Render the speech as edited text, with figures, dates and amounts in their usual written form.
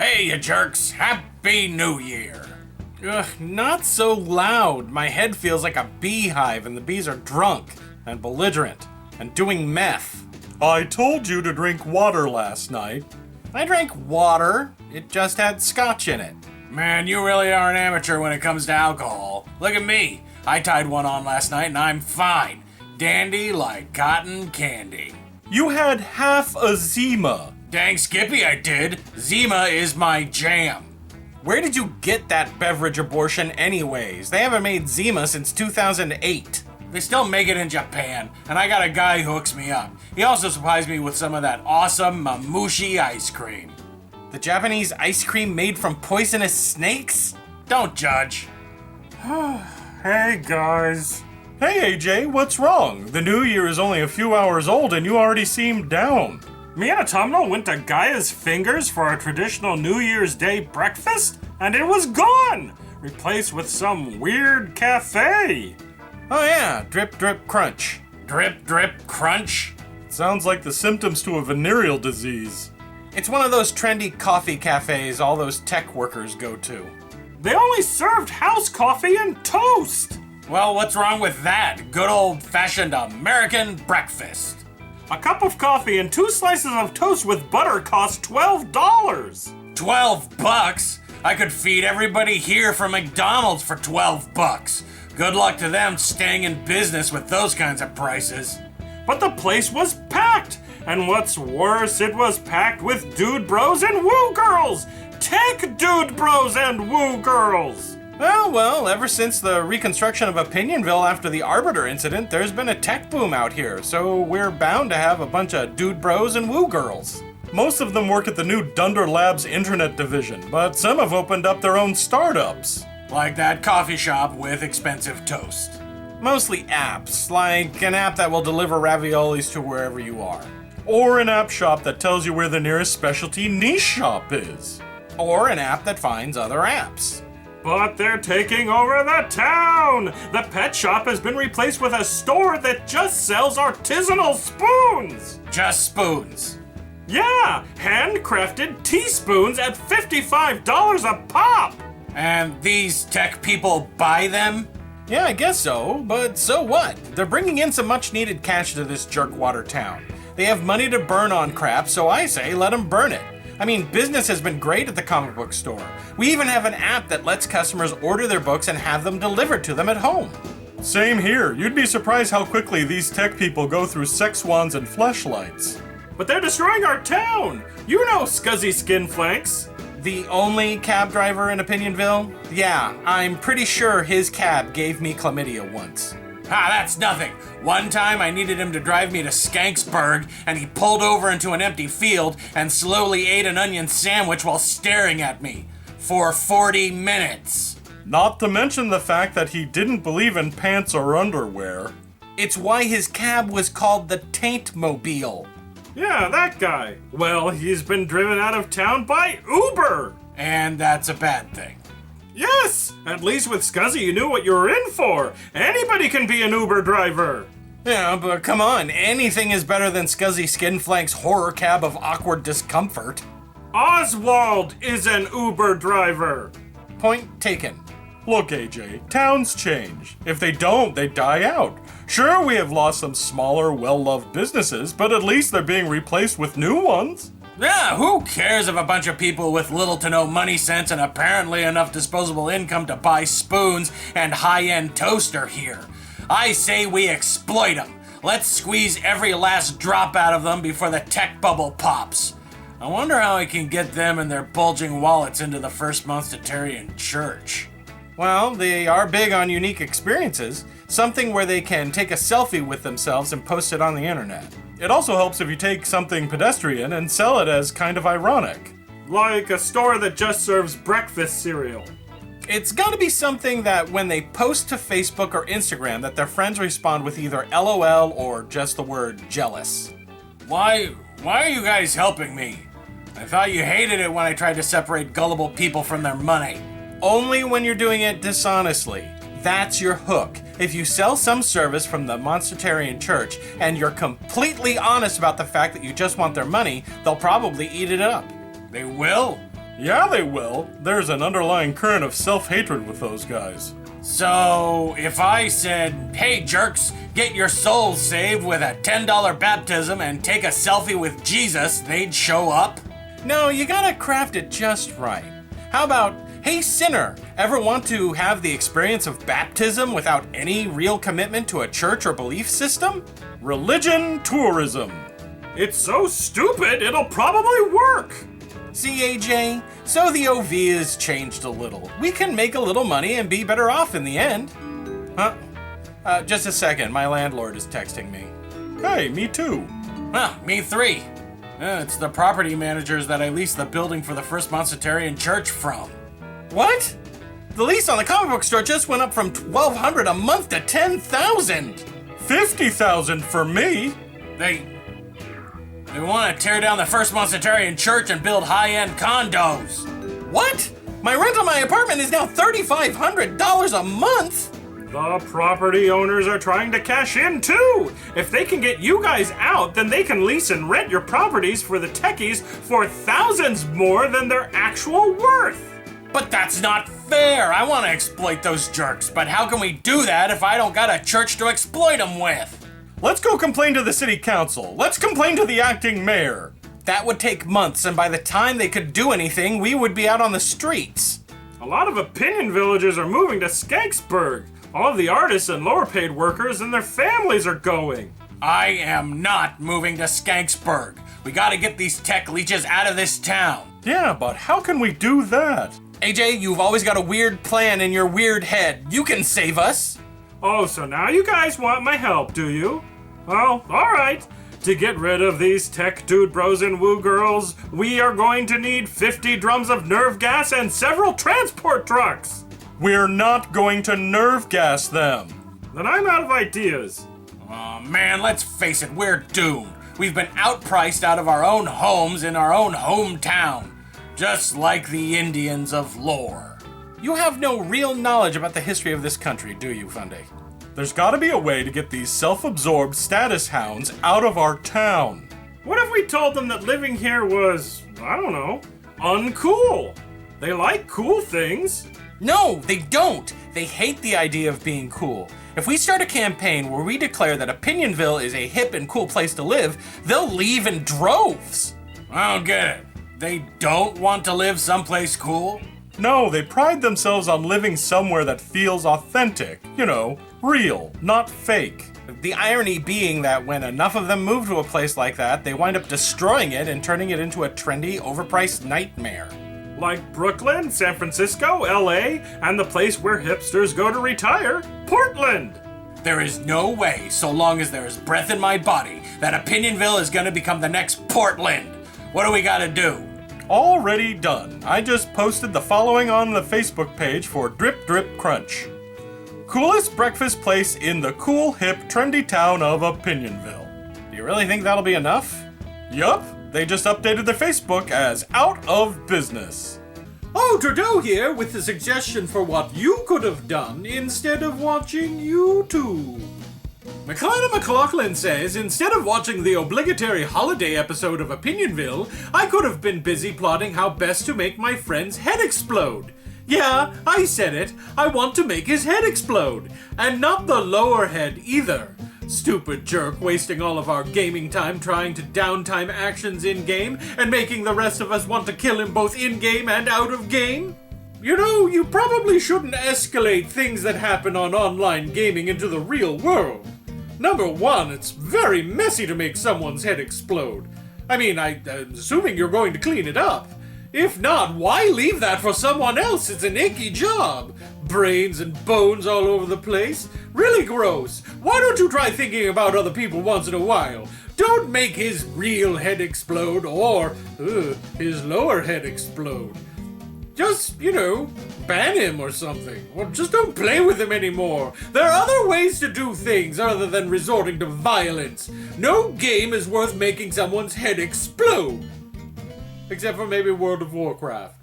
Hey, you jerks! Happy New Year! Ugh, not so loud. My head feels like a beehive and the bees are drunk and belligerent and doing meth. I told you to drink water last night. I drank water. It just had scotch in it. Man, you really are an amateur when it comes to alcohol. Look at me. I tied one on last night and I'm fine. Dandy like cotton candy. You had half a Zima. Dang Skippy, I did. Zima is my jam. Where did you get that beverage abortion anyways? They haven't made Zima since 2008. They still make it in Japan, and I got a guy who hooks me up. He also supplies me with some of that awesome mamushi ice cream. The Japanese ice cream made from poisonous snakes? Don't judge. Hey guys. Hey AJ, what's wrong? The new year is only a few hours old and you already seem down. Me and Autumnal went to Gaia's Fingers for our traditional New Year's Day breakfast, and it was gone! Replaced with some weird cafe. Oh yeah, drip drip crunch. Drip, drip, crunch? Sounds like the symptoms to a venereal disease. It's one of those trendy coffee cafes all those tech workers go to. They only served house coffee and toast! Well, what's wrong with that? Good old-fashioned American breakfast. A cup of coffee and 2 slices of toast with butter cost $12. $12? I could feed everybody here from McDonald's for $12. Good luck to them staying in business with those kinds of prices. But the place was packed! And what's worse, it was packed with dude bros and woo girls! Tech dude bros and woo girls! Well, ever since the reconstruction of Opinion-Ville after the Arbiter incident, there's been a tech boom out here, so we're bound to have a bunch of dude bros and woo girls. Most of them work at the new Dunder Labs internet division, but some have opened up their own startups. Like that coffee shop with expensive toast. Mostly apps, like an app that will deliver raviolis to wherever you are. Or an app shop that tells you where the nearest specialty niche shop is. Or an app that finds other apps. But they're taking over the town! The pet shop has been replaced with a store that just sells artisanal spoons! Just spoons. Yeah! Handcrafted teaspoons at $55 a pop! And these tech people buy them? Yeah, I guess so, but so what? They're bringing in some much needed cash to this jerkwater town. They have money to burn on crap, so I say let them burn it. I mean, business has been great at the comic book store. We even have an app that lets customers order their books and have them delivered to them at home. Same here. You'd be surprised how quickly these tech people go through sex wands and fleshlights. But they're destroying our town! You know Scuzzy Skinflanks. The only cab driver in Opinion-Ville? Yeah, I'm pretty sure his cab gave me chlamydia once. That's nothing. One time I needed him to drive me to Skanksburg, and he pulled over into an empty field and slowly ate an onion sandwich while staring at me. For 40 minutes. Not to mention the fact that he didn't believe in pants or underwear. It's why his cab was called the Taint-Mobile. Yeah, that guy. Well, he's been driven out of town by Uber. And that's a bad thing. Yes! At least with Scuzzy you knew what you were in for. Anybody can be an Uber driver. Yeah, but come on, anything is better than Scuzzy Skinflank's horror cab of awkward discomfort. Oswald is an Uber driver. Point taken. Look, AJ, towns change. If they don't, they die out. Sure, we have lost some smaller, well-loved businesses, but at least they're being replaced with new ones. Yeah, who cares if a bunch of people with little to no money sense and apparently enough disposable income to buy spoons and high-end toast are here? I say we exploit them. Let's squeeze every last drop out of them before the tech bubble pops. I wonder how I can get them and their bulging wallets into the First Monstitarian Church. Well, they are big on unique experiences. Something where they can take a selfie with themselves and post it on the internet. It also helps if you take something pedestrian and sell it as kind of ironic. Like a store that just serves breakfast cereal. It's gotta be something that when they post to Facebook or Instagram that their friends respond with either LOL or just the word jealous. Why are you guys helping me? I thought you hated it when I tried to separate gullible people from their money. Only when you're doing it dishonestly. That's your hook. If you sell some service from the Monstitarian Church and you're completely honest about the fact that you just want their money, they'll probably eat it up. They will? Yeah, they will. There's an underlying current of self-hatred with those guys. So, if I said, hey jerks, get your souls saved with a $10 baptism and take a selfie with Jesus, they'd show up? No, you gotta craft it just right. How about, hey sinner, ever want to have the experience of baptism without any real commitment to a church or belief system? Religion tourism. It's so stupid, it'll probably work. See, AJ, so the OV has changed a little. We can make a little money and be better off in the end. Huh? Just a second, my landlord is texting me. Hey, me too. Me three. It's the property managers that I leased the building for the First Monstitarian Church from. What? The lease on the comic book store just went up from $1,200 a month to $10,000. $50,000 for me. They want to tear down the First Monstitarian Church and build high-end condos. What? My rent on my apartment is now $3,500 a month? The property owners are trying to cash in too. If they can get you guys out, then they can lease and rent your properties for the techies for thousands more than their actual worth. But that's not fair. I want to exploit those jerks, but how can we do that if I don't got a church to exploit them with? Let's go complain to the city council. Let's complain to the acting mayor. That would take months, and by the time they could do anything, we would be out on the streets. A lot of opinion villagers are moving to Skanksburg. All of the artists and lower paid workers and their families are going. I am not moving to Skanksburg. We gotta get these tech leeches out of this town. Yeah, but how can we do that? AJ, you've always got a weird plan in your weird head. You can save us. Oh, so now you guys want my help, do you? Well, alright. To get rid of these tech dude bros and woo girls, we are going to need 50 drums of nerve gas and several transport trucks. We're not going to nerve gas them. Then I'm out of ideas. Oh man, let's face it, we're doomed. We've been outpriced out of our own homes in our own hometown. Just like the Indians of lore. You have no real knowledge about the history of this country, do you, Funday? There's gotta be a way to get these self-absorbed status hounds out of our town. What if we told them that living here was, I don't know, uncool? They like cool things. No, they don't. They hate the idea of being cool. If we start a campaign where we declare that Opinion-Ville is a hip and cool place to live, they'll leave in droves. I don't get it. They don't want to live someplace cool? No, they pride themselves on living somewhere that feels authentic. You know, real, not fake. The irony being that when enough of them move to a place like that, they wind up destroying it and turning it into a trendy, overpriced nightmare. Like Brooklyn, San Francisco, LA, and the place where hipsters go to retire, Portland. There is no way, so long as there is breath in my body, that Opinion-Ville is gonna become the next Portland. What do we gotta do? Already done. I just posted the following on the Facebook page for Drip Drip Crunch. Coolest breakfast place in the cool, hip, trendy town of Opinion-Ville. Do you really think that'll be enough? Yup, they just updated their Facebook as out of business. Oh, Trudeau here with a suggestion for what you could have done instead of watching YouTube. McCleod McLaughlin says, instead of watching the obligatory holiday episode of Opinion-Ville, I could have been busy plotting how best to make my friend's head explode. Yeah, I said it. I want to make his head explode. And not the lower head either. Stupid jerk wasting all of our gaming time trying to downtime actions in-game and making the rest of us want to kill him both in-game and out of game. You know, you probably shouldn't escalate things that happen on online gaming into the real world. Number one, it's very messy to make someone's head explode. I mean, I'm assuming you're going to clean it up. If not, why leave that for someone else? It's an icky job. Brains and bones all over the place. Really gross. Why don't you try thinking about other people once in a while? Don't make his real head explode or his lower head explode. Just, ban him or something. Or just don't play with him anymore. There are other ways to do things other than resorting to violence. No game is worth making someone's head explode. Except for maybe World of Warcraft.